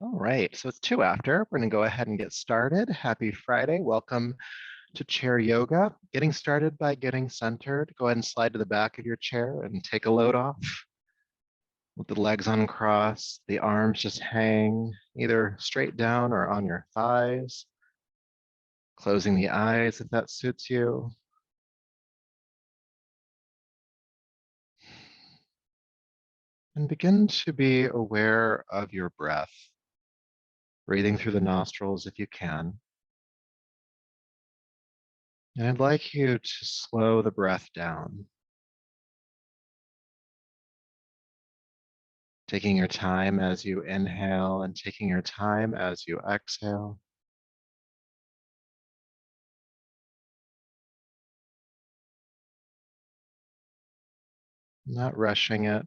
All right, so it's 2 after. We're going to go ahead and get started. Happy Friday. Welcome to chair yoga. Getting started by getting centered. Go ahead and slide to the back of your chair and take a load off. With the legs uncrossed, the arms just hang either straight down or on your thighs. Closing the eyes if that suits you. And begin to be aware of your breath. Breathing through the nostrils if you can. And I'd like you to slow the breath down. Taking your time as you inhale and taking your time as you exhale. Not rushing it,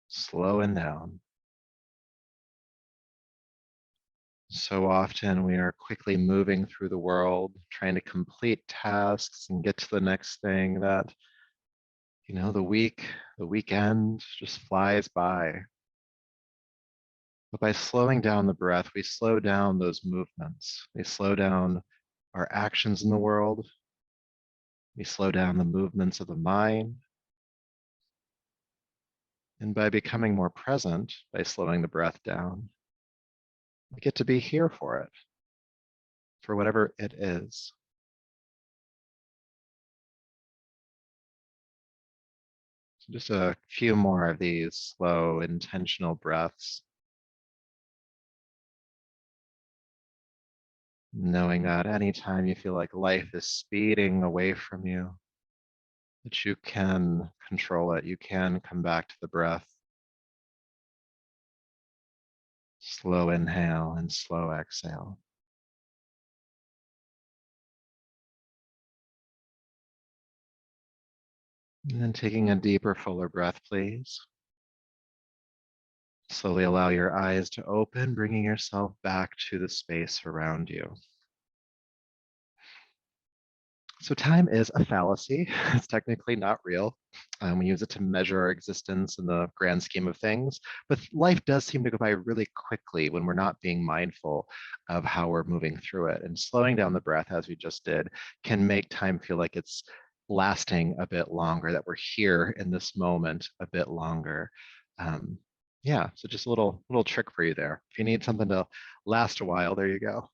slowing down. So often we are quickly moving through the world, trying to complete tasks and get to the next thing that, the weekend just flies by. But by slowing down the breath, we slow down those movements. We slow down our actions in the world. We slow down the movements of the mind. And by becoming more present, by slowing the breath down, we get to be here for it, for whatever it is. So just a few more of these slow, intentional breaths, knowing that anytime you feel like life is speeding away from you, that you can control it. You can come back to the breath. Slow inhale and slow exhale. And then taking a deeper, fuller breath, please. Slowly allow your eyes to open, bringing yourself back to the space around you. So time is a fallacy. It's technically not real. We use it to measure our existence in the grand scheme of things. But life does seem to go by really quickly when we're not being mindful of how we're moving through it. And slowing down the breath, as we just did, can make time feel like it's lasting a bit longer, that we're here in this moment a bit longer. Yeah, so just a little trick for you there. If you need something to last a while, there you go.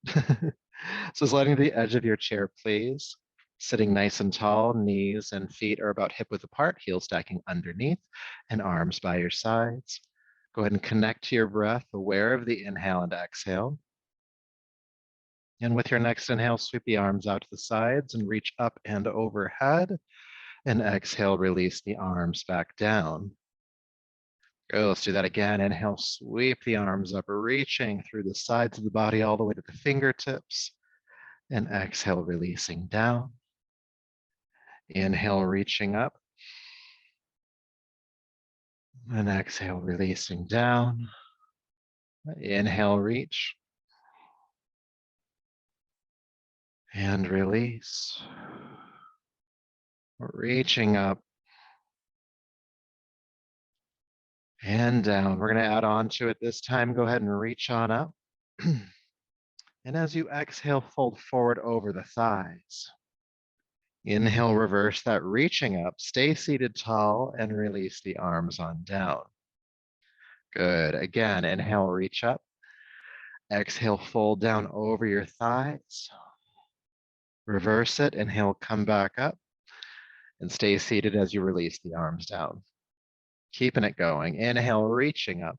So sliding to the edge of your chair, please. Sitting nice and tall, knees and feet are about hip width apart, heels stacking underneath, and arms by your sides. Go ahead and connect to your breath, aware of the inhale and exhale. And with your next inhale, sweep the arms out to the sides and reach up and overhead. And exhale, release the arms back down. Good, let's do that again. Inhale, sweep the arms up, reaching through the sides of the body all the way to the fingertips. And exhale, releasing down. Inhale, reaching up. And exhale, releasing down. Inhale, reach. And release. Reaching up. And down. We're going to add on to it this time. Go ahead and reach on up. And as you exhale, fold forward over the thighs. Inhale, reverse that, reaching up. Stay seated tall and release the arms on down. Good. Again, inhale, reach up. Exhale, fold down over your thighs. Reverse it. Inhale, come back up. And stay seated as you release the arms down. Keeping it going. Inhale, reaching up.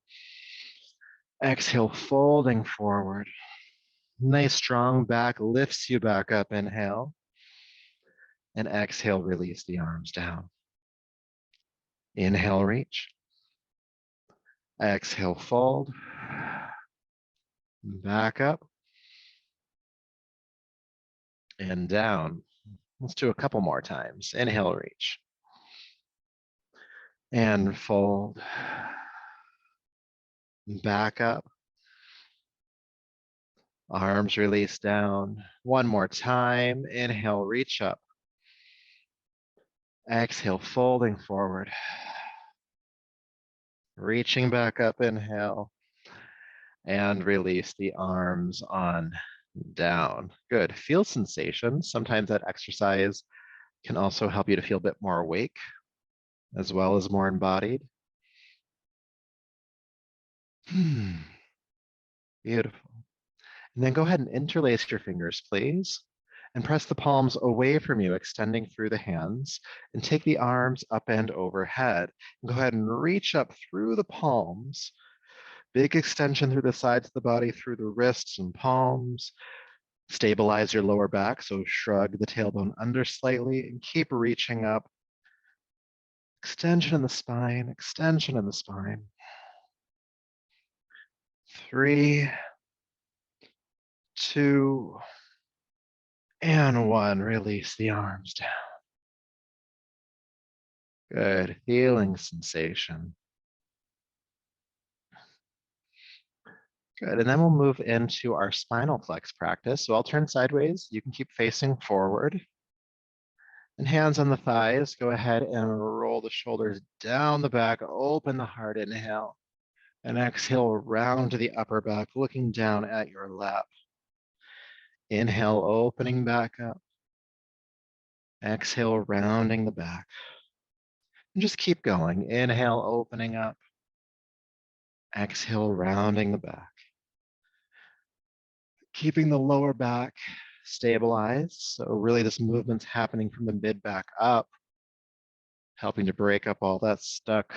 Exhale, folding forward. Nice strong back lifts you back up. Inhale. And exhale, release the arms down. Inhale, reach. Exhale, fold. Back up. And down. Let's do a couple more times. Inhale, reach. And fold. Back up. Arms release down. One more time. Inhale, reach up. Exhale, folding forward. Reaching back up, inhale, and release the arms on down. Good. Feel sensation. Sometimes that exercise can also help you to feel a bit more awake as well as more embodied. Beautiful. And then go ahead and interlace your fingers, please, and press the palms away from you, extending through the hands, and take the arms up and overhead. And go ahead and reach up through the palms. Big extension through the sides of the body, through the wrists and palms. Stabilize your lower back, so shrug the tailbone under slightly and keep reaching up. Extension in the spine, extension in the spine. 3, 2, and 1. Release the arms down. Good. Feeling sensation. Good. And then we'll move into our spinal flex practice. So I'll turn sideways. You can keep facing forward. And hands on the thighs. Go ahead and roll the shoulders down the back. Open the heart. Inhale. And exhale, round to the upper back, looking down at your lap. Inhale, opening back up. Exhale, rounding the back. And just keep going. Inhale, opening up. Exhale, rounding the back. Keeping the lower back stabilized. So really this movement's happening from the mid back up, helping to break up all that stuck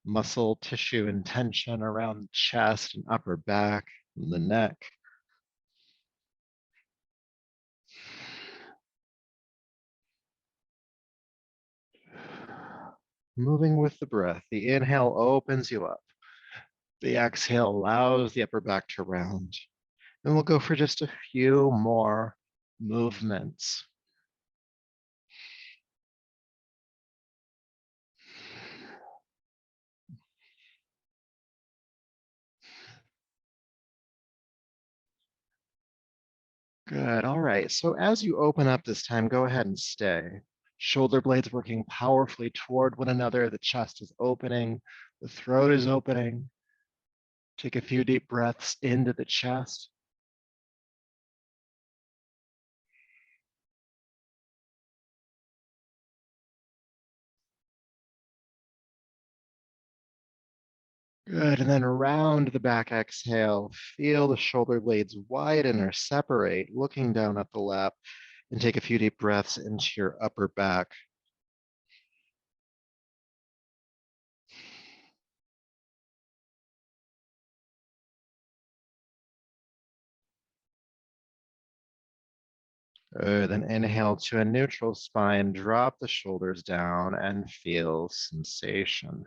muscle tissue and tension around the chest and upper back and the neck. Moving with the breath. The inhale opens you up. The exhale allows the upper back to round. And we'll go for just a few more movements. Good. All right. So as you open up this time, go ahead and stay. Shoulder blades working powerfully toward one another. The chest is opening. The throat is opening. Take a few deep breaths into the chest. Good. And then around the back exhale, feel the shoulder blades widen or separate, looking down at the lap, and take a few deep breaths into your upper back. Good. Then inhale to a neutral spine, drop the shoulders down and feel sensation.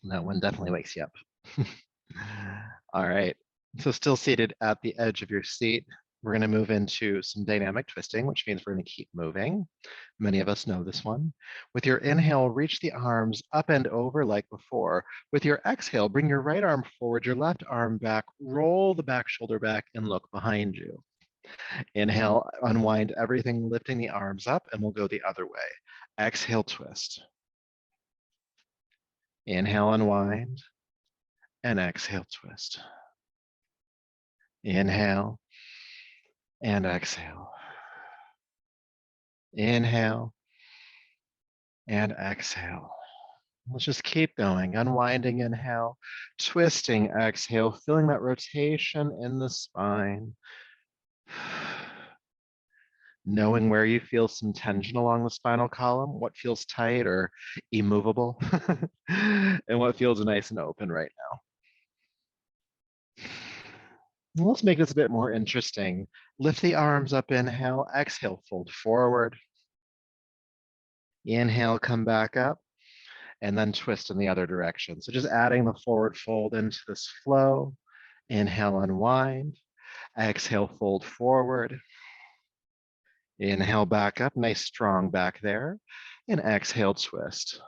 That one definitely wakes you up. All right. So still seated at the edge of your seat, we're going to move into some dynamic twisting, which means we're going to keep moving. Many of us know this one. With your inhale, reach the arms up and over like before. With your exhale, bring your right arm forward, your left arm back, roll the back shoulder back, and look behind you. Inhale, unwind everything, lifting the arms up, and we'll go the other way. Exhale, twist. Inhale, unwind, and exhale, twist. Inhale and exhale. Inhale and exhale. Let's just keep going. Unwinding, inhale, twisting, exhale, feeling that rotation in the spine. Knowing where you feel some tension along the spinal column, what feels tight or immovable, and what feels nice and open right now. Let's make this a bit more interesting. Lift the arms up, inhale, exhale, fold forward. Inhale, come back up, and then twist in the other direction. So just adding the forward fold into this flow. Inhale, unwind. Exhale, fold forward. Inhale, back up, nice strong back there. And exhale, twist.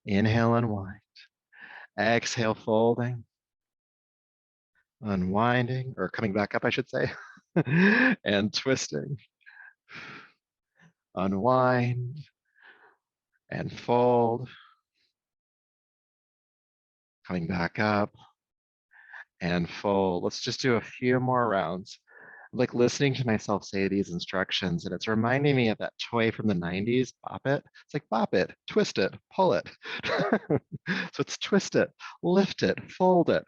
Inhale, unwind. Exhale, folding. Unwinding, or coming back up, I should say. and twisting. Unwind and fold, coming back up and fold. Let's just do a few more rounds. Like listening to myself say these instructions, and it's reminding me of that toy from the 90s, Bop It. It's like bop it, twist it, pull it. So it's twist it, lift it, fold it.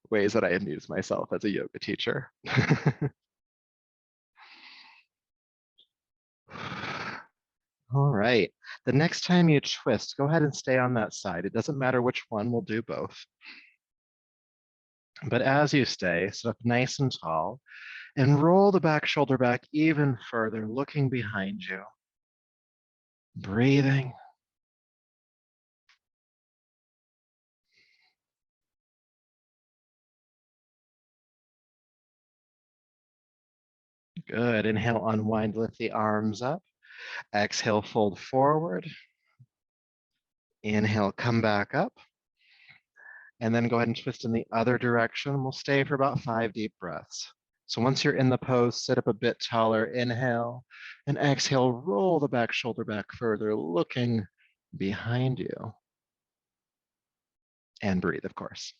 Ways that I amuse myself as a yoga teacher. All right. The next time you twist, go ahead and stay on that side. It doesn't matter which one, we'll do both. But as you stay, sit up nice and tall and roll the back shoulder back even further, looking behind you. Breathing. Good. Inhale, unwind, lift the arms up. Exhale, fold forward. Inhale, come back up. And then go ahead and twist in the other direction. We'll stay for about 5 deep breaths. So once you're in the pose, sit up a bit taller. Inhale and exhale, roll the back shoulder back further, looking behind you. And breathe, of course.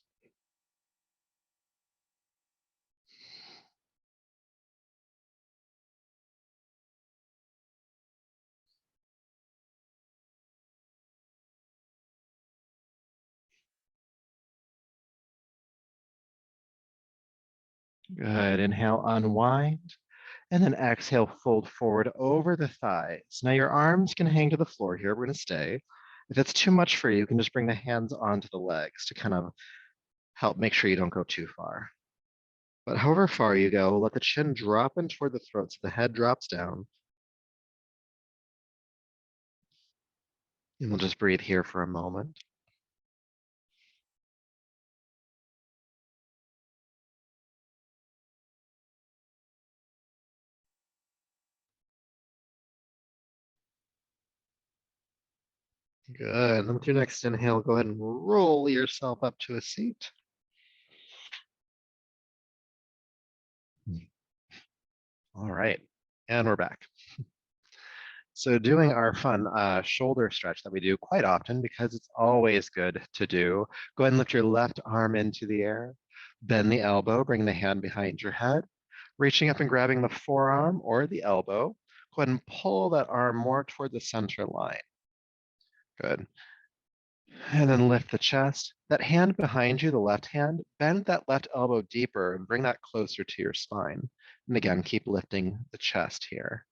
Good. Inhale, unwind. And then exhale, fold forward over the thighs. Now your arms can hang to the floor here. We're going to stay. If it's too much for you, you can just bring the hands onto the legs to kind of help make sure you don't go too far. But however far you go, let the chin drop in toward the throat so the head drops down. And we'll just breathe here for a moment. Good. Then with your next inhale, go ahead and roll yourself up to a seat. All right. And we're back. So doing our fun shoulder stretch that we do quite often because it's always good to do. Go ahead and lift your left arm into the air. Bend the elbow, bring the hand behind your head. Reaching up and grabbing the forearm or the elbow. Go ahead and pull that arm more toward the center line. Good. And then lift the chest. That hand behind you, the left hand, bend that left elbow deeper and bring that closer to your spine. And again, keep lifting the chest here.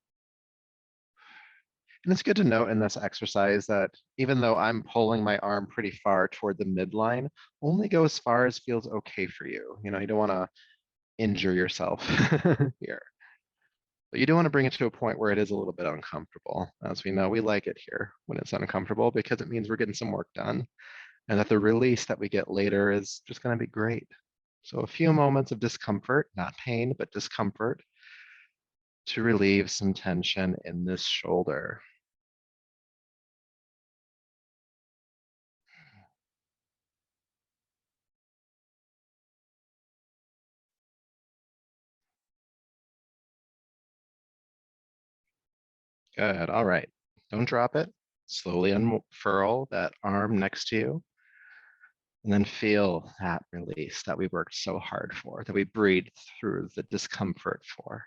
And it's good to note in this exercise that even though I'm pulling my arm pretty far toward the midline, only go as far as feels okay for you. You know, you don't want to injure yourself here. But you do want to bring it to a point where it is a little bit uncomfortable. As we know, we like it here when it's uncomfortable because it means we're getting some work done and that the release that we get later is just going to be great. So a few moments of discomfort, not pain, but discomfort to relieve some tension in this shoulder. Good. All right. Don't drop it. Slowly unfurl that arm next to you. And then feel that release that we worked so hard for, that we breathed through the discomfort for.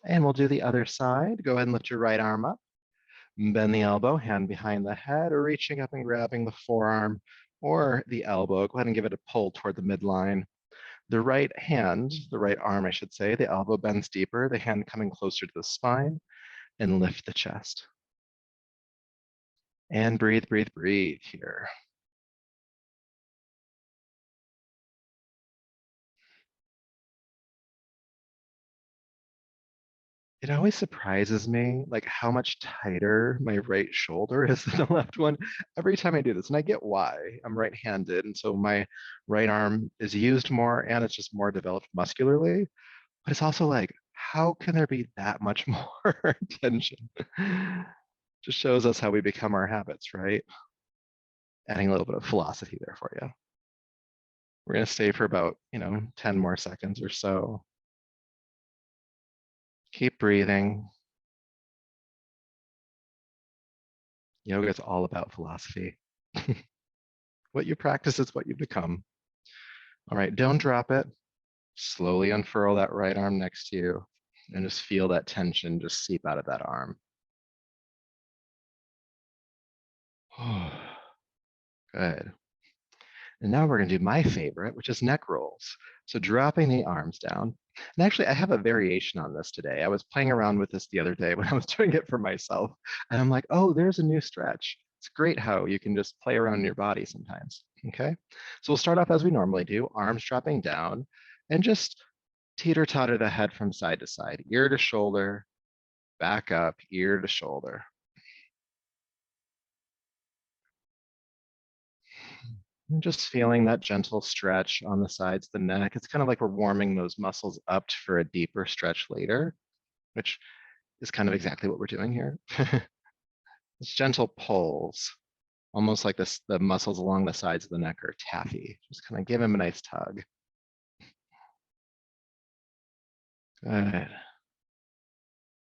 And we'll do the other side. Go ahead and lift your right arm up. Bend the elbow, hand behind the head, or reaching up and grabbing the forearm or the elbow. Go ahead and give it a pull toward the midline. The right hand, the right arm, I should say, the elbow bends deeper, the hand coming closer to the spine, and lift the chest. And breathe, breathe, breathe here. It always surprises me, like how much tighter my right shoulder is than the left one every time I do this. And I get why. I'm right-handed, and so my right arm is used more and it's just more developed muscularly. But it's also like, how can there be that much more tension? Just shows us how we become our habits, right? Adding a little bit of philosophy there for you. We're going to stay for about, 10 more seconds or so. Keep breathing. Yoga is all about philosophy. What you practice is what you become. All right, don't drop it. Slowly unfurl that right arm next to you and just feel that tension just seep out of that arm. Good. And now we're going to do my favorite, which is neck rolls. So dropping the arms down. And actually, I have a variation on this today. I was playing around with this the other day when I was doing it for myself. And I'm like, oh, there's a new stretch. It's great how you can just play around in your body sometimes. Okay. So we'll start off as we normally do, arms dropping down and just teeter-totter the head from side to side, ear to shoulder, back up, ear to shoulder. And just feeling that gentle stretch on the sides of the neck. It's kind of like we're warming those muscles up for a deeper stretch later, which is kind of exactly what we're doing here. It's gentle pulls, almost like this, the muscles along the sides of the neck are taffy. Just kind of give them a nice tug. Good.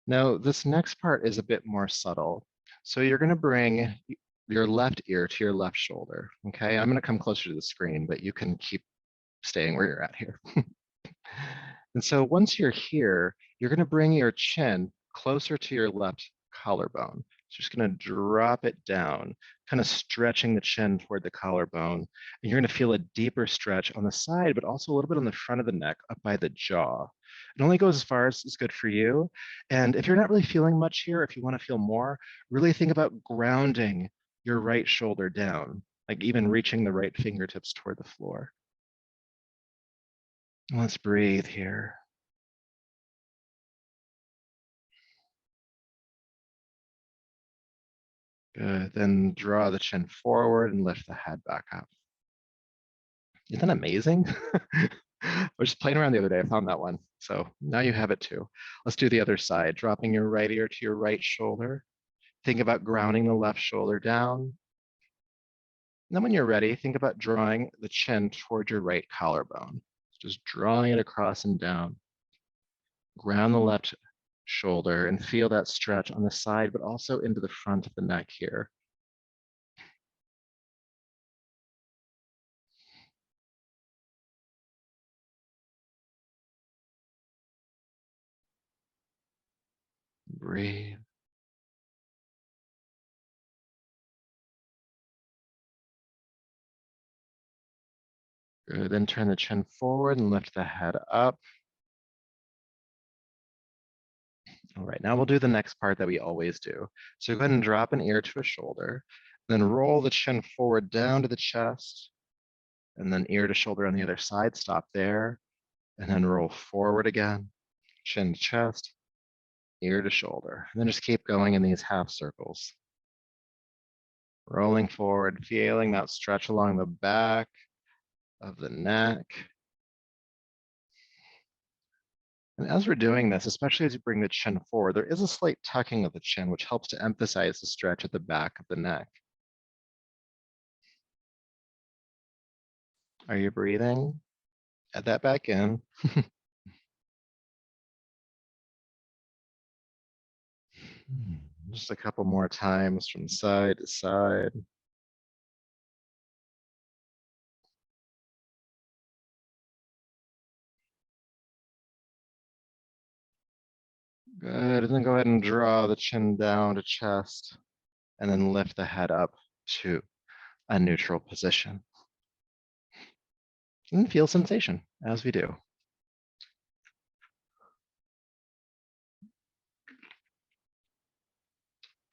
Now, this next part is a bit more subtle. So you're going to bring your left ear to your left shoulder. Okay, I'm going to come closer to the screen, but you can keep staying where you're at here. And so once you're here, you're going to bring your chin closer to your left collarbone. So just going to drop it down, kind of stretching the chin toward the collarbone. And you're going to feel a deeper stretch on the side, but also a little bit on the front of the neck, up by the jaw. It only goes as far as is good for you. And if you're not really feeling much here, if you want to feel more, really think about grounding your right shoulder down, like even reaching the right fingertips toward the floor. Let's breathe here. Good. Then draw the chin forward and lift the head back up. Isn't that amazing? I was just playing around the other day. I found that one. So now you have it too. Let's do the other side. Dropping your right ear to your right shoulder. Think about grounding the left shoulder down. And then when you're ready, think about drawing the chin toward your right collarbone. Just drawing it across and down. Ground the left shoulder and feel that stretch on the side, but also into the front of the neck here. Breathe. Good. Then turn the chin forward and lift the head up. All right, now we'll do the next part that we always do. So go ahead and drop an ear to a shoulder, then roll the chin forward down to the chest, and then ear to shoulder on the other side, stop there, and then roll forward again, chin to chest, ear to shoulder. And then just keep going in these half circles. Rolling forward, feeling that stretch along the back of the neck. And as we're doing this, especially as you bring the chin forward, there is a slight tucking of the chin, which helps to emphasize the stretch at the back of the neck. Are you breathing? Add that back in. Just a couple more times from side to side. Good, and then go ahead and draw the chin down to chest, and then lift the head up to a neutral position. And feel sensation as we do.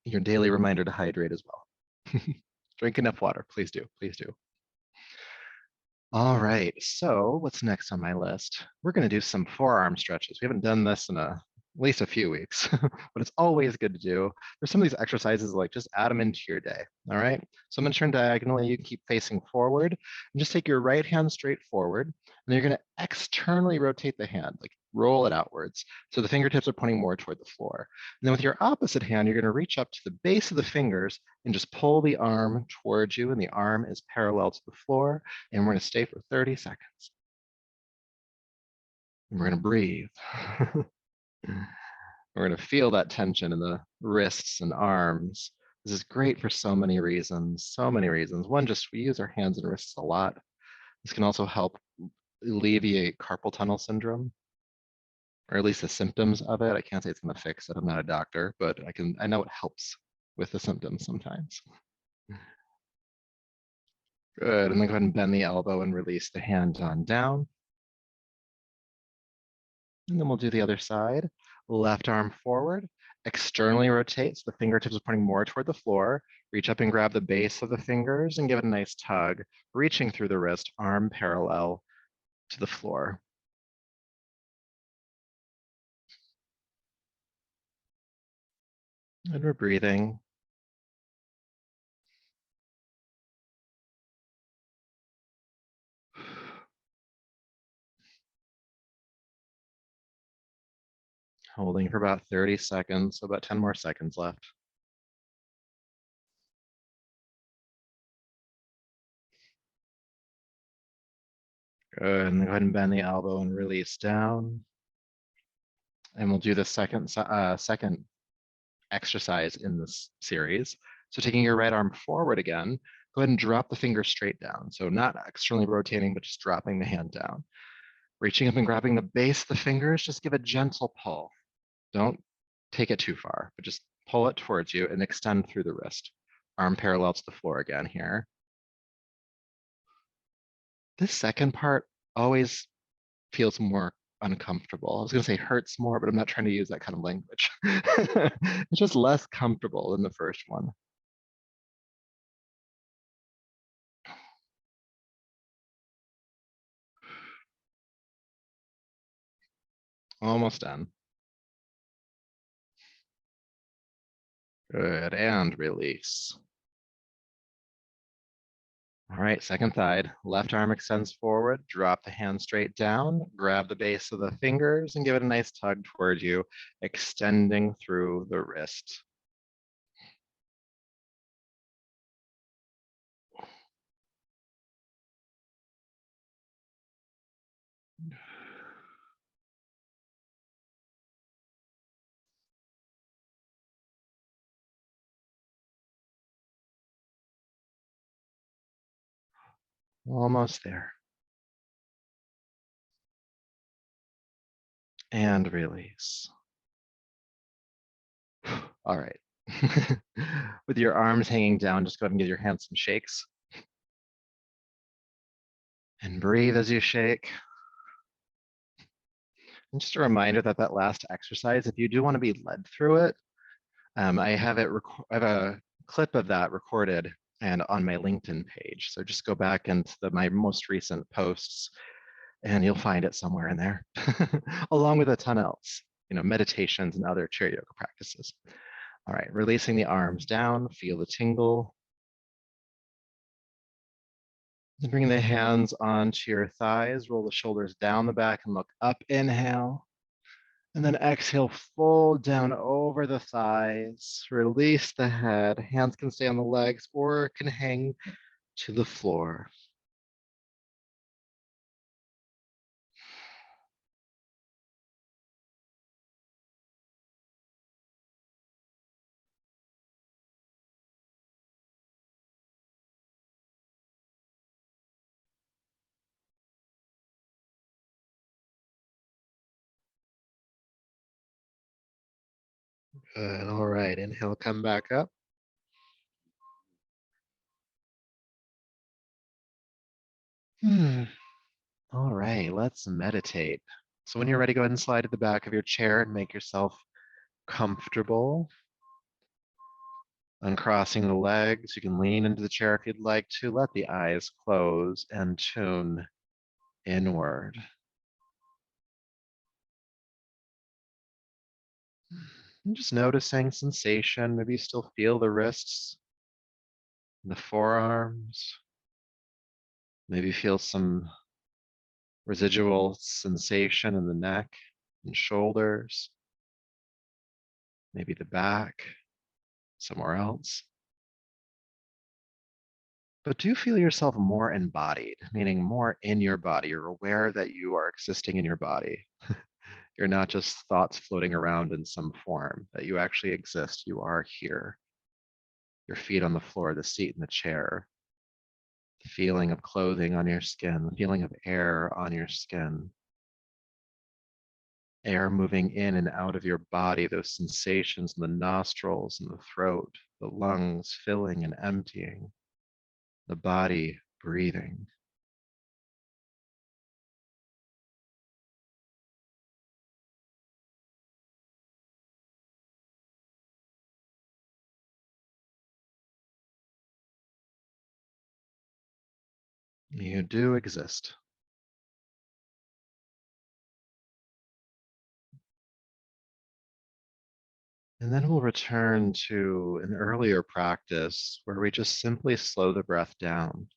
Your daily reminder to hydrate as well. Drink enough water, please do, please do. All right, so what's next on my list? We're gonna do some forearm stretches. We haven't done this in at least a few weeks, but it's always good to do. There's some of these exercises like just add them into your day, all right? So I'm gonna turn diagonally, you can keep facing forward, and just take your right hand straight forward, And you're going to externally rotate the hand, like roll it outwards. So the fingertips are pointing more toward the floor. And then with your opposite hand, you're going to reach up to the base of the fingers and just pull the arm towards you. And the arm is parallel to the floor. And we're going to stay for 30 seconds. And we're going to breathe. We're going to feel that tension in the wrists and arms. This is great for so many reasons, so many reasons. One, just we use our hands and wrists a lot. This can also help alleviate carpal tunnel syndrome, or at least the symptoms of it. I can't say it's going to fix it. I'm not a doctor, but I know it helps with the symptoms sometimes. Good, and then go ahead and bend the elbow and release the hand on down. And then we'll do the other side. Left arm forward, externally rotate so the fingertips are pointing more toward the floor. Reach up and grab the base of the fingers and give it a nice tug, reaching through the wrist, arm parallel to the floor. And we're breathing. Holding for about 30 seconds, so about 10 more seconds left. Good, and then go ahead and bend the elbow and release down. And we'll do the second exercise in this series. So taking your right arm forward again, go ahead and drop the finger straight down. So not externally rotating, but just dropping the hand down. Reaching up and grabbing the base of the fingers, just give a gentle pull. Don't take it too far, but just pull it towards you and extend through the wrist. Arm parallel to the floor again here. This second part always feels more uncomfortable. I was going to say hurts more, but I'm not trying to use that kind of language. It's just less comfortable than the first one. Almost done. Good, and release. All right, second side. Left arm extends forward, drop the hand straight down, grab the base of the fingers and give it a nice tug towards you, extending through the wrist. Almost there. And release. All right. With your arms hanging down, just go ahead and give your hands some shakes. And breathe as you shake. And just a reminder that that last exercise, if you do want to be led through it, I have a clip of that recorded and on my LinkedIn page. So just go back into my most recent posts and you'll find it somewhere in there, along with a ton else, meditations and other chair yoga practices. All right, releasing the arms down, feel the tingle. And bring the hands onto your thighs, roll the shoulders down the back and look up, inhale. And then exhale, fold down over the thighs, release the head. Hands can stay on the legs or can hang to the floor. Good, all right, inhale, come back up. All right, let's meditate. So when you're ready, go ahead and slide to the back of your chair and make yourself comfortable. Uncrossing the legs, you can lean into the chair if you'd like to. Let the eyes close and tune inward. And just noticing sensation. Maybe you still feel the wrists, the forearms. Maybe feel some Residual sensation in the neck and shoulders, maybe the back, somewhere else. But do you feel yourself more embodied, meaning more in your body? You're aware that you are existing in your body. You're not just thoughts floating around in some form, that you actually exist. You are here. Your feet on the floor, the seat in the chair, the feeling of clothing on your skin, the feeling of air on your skin, air moving in and out of your body, those sensations in the nostrils and the throat, the lungs filling and emptying, the body breathing. You do exist. And then we'll return to an earlier practice where we just simply slow the breath down,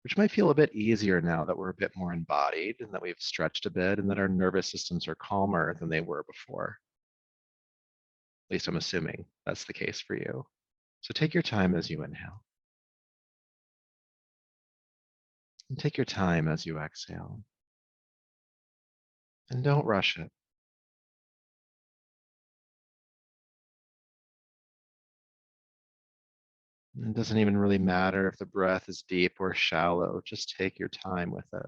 which might feel a bit easier now that we're a bit more embodied and that we've stretched a bit and that our nervous systems are calmer than they were before. At least I'm assuming that's the case for you. So take your time as you inhale and take your time as you exhale. And don't rush it. It doesn't even really matter if the breath is deep or shallow. Just take your time with it.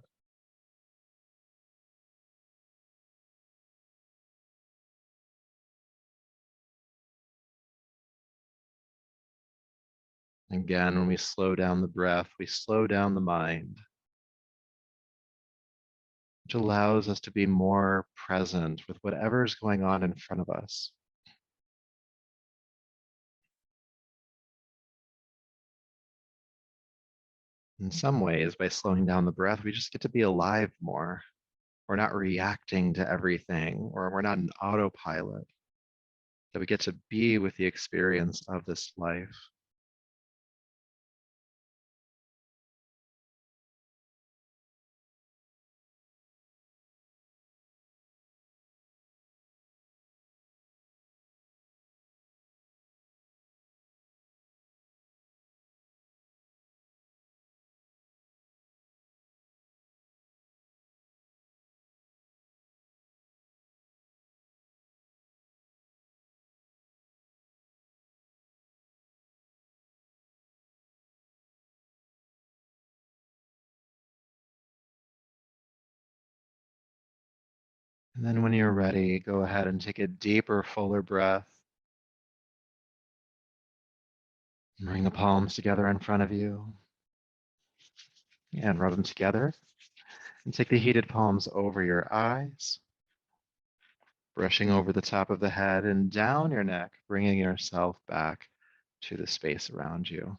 Again, when we slow down the breath, we slow down the mind, which allows us to be more present with whatever's going on in front of us. In some ways, by slowing down the breath, we just get to be alive more. We're not reacting to everything, or we're not an autopilot, that we get to be with the experience of this life. And then when you're ready, go ahead and take a deeper, fuller breath. Bring the palms together in front of you and rub them together. And take the heated palms over your eyes, brushing over the top of the head and down your neck, bringing yourself back to the space around you.